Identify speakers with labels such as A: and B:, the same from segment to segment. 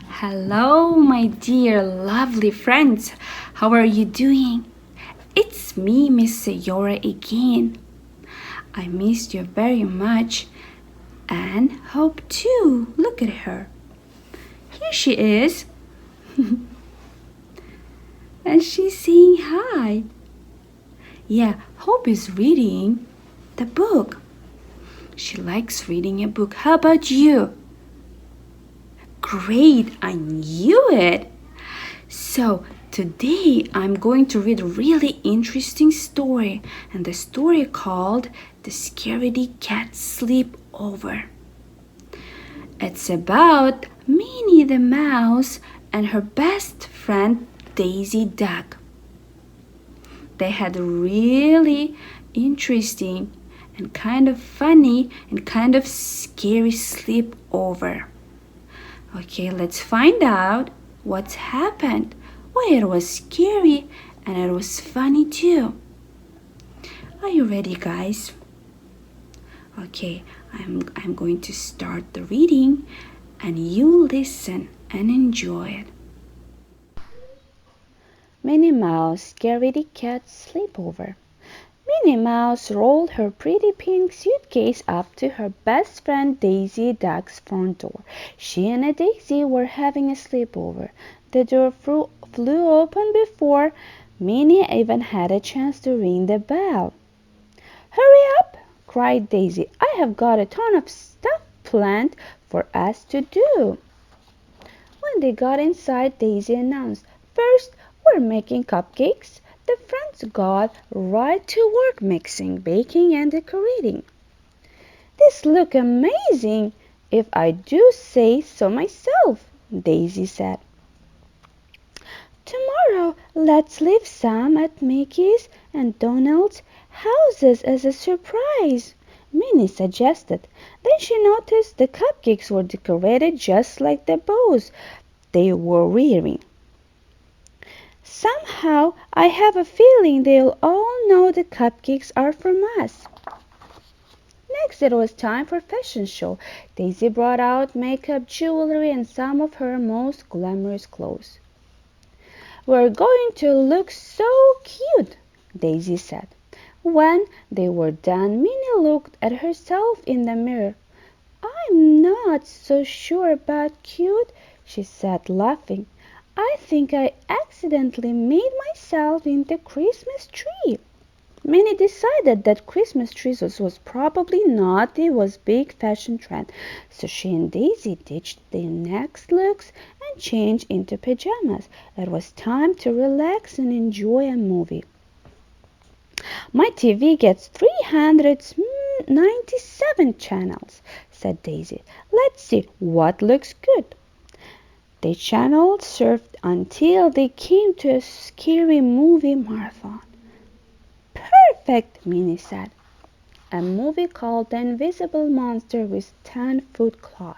A: Hello, my dear lovely friends. How are you doing? It's me, Miss Sayora again. I missed you very much and Hope too. Look at her. Here she is. And she's saying hi. Yeah, Hope is reading the book. She likes reading a book. How about you? Great, I knew it. So, today I'm going to read a really interesting story, and the story called The Scaredy Cat Sleepover. It's about Minnie the Mouse and her best friend Daisy Duck. They had a really interesting and kind of funny and kind of scary sleepover. Okay, let's find out what's happened, why it was scary and it was funny too. Are you ready, guys? Okay, I'm going to start the reading and you listen and enjoy it. Minnie Mouse Scaredy Cat Sleepover. Minnie Mouse rolled her pretty pink suitcase up to her best friend Daisy Duck's front door. She and Daisy were having a sleepover. The door flew open before Minnie even had a chance to ring the bell. "Hurry up!" cried Daisy. "I have got a ton of stuff planned for us to do." When they got inside, Daisy announced, "First, we're making cupcakes." The friends got right to work mixing, baking, and decorating. "These look amazing, if I do say so myself," Daisy said. "Tomorrow, let's leave some at Mickey's and Donald's houses as a surprise," Minnie suggested. Then she noticed the cupcakes were decorated just like the bows they were wearing. "Somehow I have a feeling they'll all know the cupcakes are from us." Next it was time for fashion show. Daisy brought out makeup, jewelry, and some of her most glamorous clothes. "We're going to look so cute," Daisy said. When they were done, Minnie looked at herself in the mirror. "I'm not so sure about cute," she said, laughing. "I think I accidentally made myself into a Christmas tree." Minnie decided that Christmas trees was probably not the big fashion trend, so she and Daisy ditched their next looks and changed into pajamas. It was time to relax and enjoy a movie. "My TV gets 397 channels," said Daisy. "Let's see what looks good." They channel surfed until they came to a scary movie marathon. "Perfect," Minnie said. A movie called The Invisible Monster with 10-Foot Claws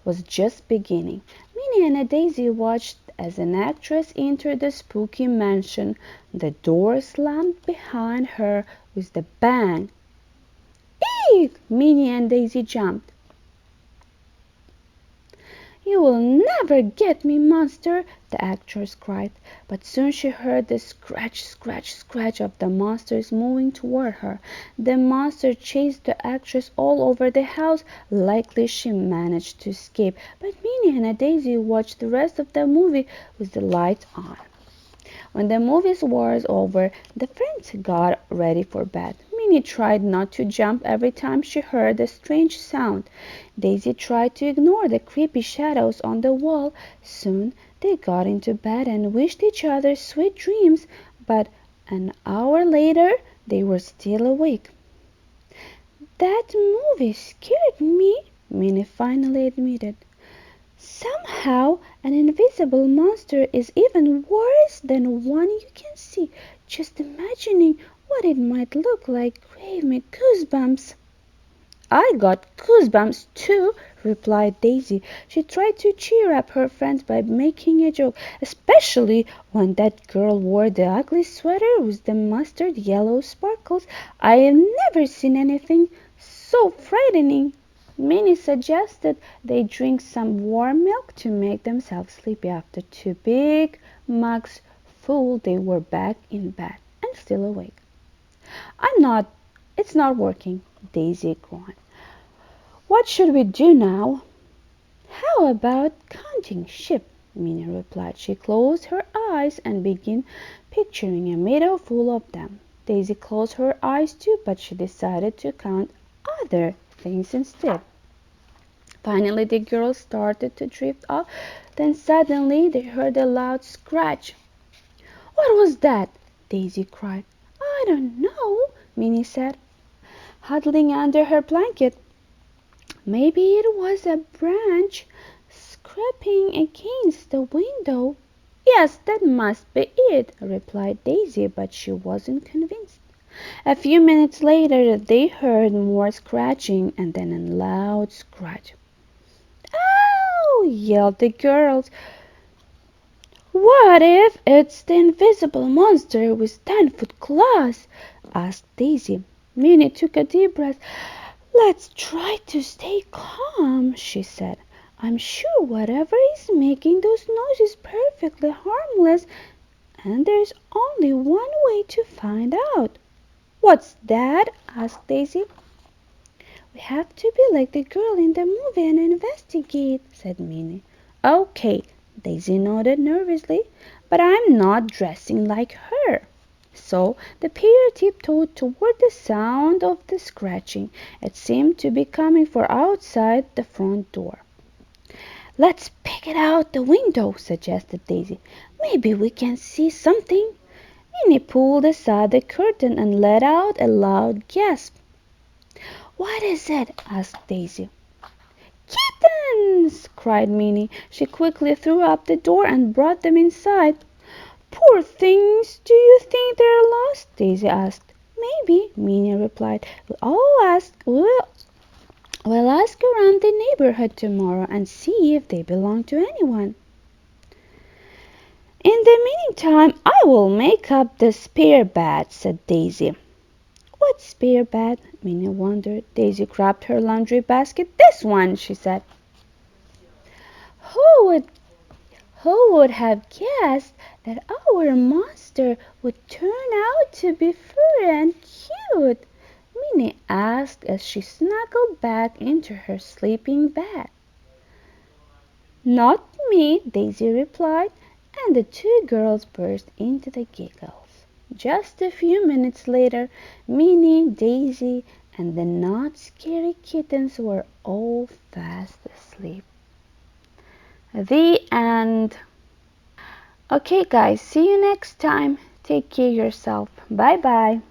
A: was just beginning. Minnie and Daisy watched as an actress entered the spooky mansion. The door slammed behind her with a bang. "Eek!" Minnie and Daisy jumped. "You will never get me, monster!" the actress cried. But soon she heard the scratch, scratch, scratch of the monsters moving toward her. The monster chased the actress all over the house. Likely she managed to escape, but Minnie and Daisy watched the rest of the movie with the lights on. When the movie was over, the friends got ready for bed. Minnie tried not to jump every time she heard a strange sound. Daisy tried to ignore the creepy shadows on the wall. Soon they got into bed and wished each other sweet dreams, but an hour later they were still awake. "That movie scared me," Minnie finally admitted. "Somehow an invisible monster is even worse than one you can see. Just imagining what it might look like gave me goosebumps." "I got goosebumps too," replied Daisy. She tried to cheer up her friends by making a joke, "especially when that girl wore the ugly sweater with the mustard yellow sparkles. I have never seen anything so frightening." Minnie suggested they drink some warm milk to make themselves sleepy. After 2 big mugs full, they were back in bed and still awake. I'm not, it's not working, Daisy groaned. What should we do now? How about counting sheep? Minnie replied. She closed her eyes and began picturing a meadow full of them. Daisy closed her eyes too, but she decided to count other things instead. Finally, the girls started to drift off. Then suddenly they heard a loud scratch. What was that? Daisy cried. I don't know, Minnie said, huddling under her blanket. Maybe it was a branch scraping against the window. Yes, that must be it, replied Daisy, but she wasn't convinced. A few minutes later they heard more scratching and then a loud scratch. Ow! Yelled the girls. What if it's the invisible monster with 10-foot claws? Asked Daisy. Minnie took a deep breath. Let's try to stay calm, she said. I'm sure whatever is making those noises is perfectly harmless, and there's only one way to find out. What's that? Asked Daisy. We have to be like the girl in the movie and investigate, said Minnie. Okay, Daisy nodded nervously, but I'm not dressing like her. So the pair tiptoed toward the sound of the scratching. It seemed to be coming from outside the front door. Let's peek it out the window, suggested Daisy. Maybe we can see something. Minnie pulled aside the curtain and let out a loud gasp. What is it? asked Daisy. Kittens! cried Minnie. She quickly threw up the door and brought them inside. Poor things! Do you think they're lost? Daisy asked. Maybe, Minnie replied. We'll ask around the neighborhood tomorrow and see if they belong to anyone. In the meantime, I will make up the spare bed, said Daisy. What spare bed? Minnie wondered. Daisy grabbed her laundry basket. This one, she said. Who would Who would have guessed that our monster would turn out to be furry and cute? Minnie asked as she snuggled back into her sleeping bag. Not me, Daisy replied, and the two girls burst into the giggles. Just a few minutes later, Minnie, Daisy, and the not scary kittens were all fast asleep. The end. Okay guys, see you next time. Take care of yourself. Bye bye.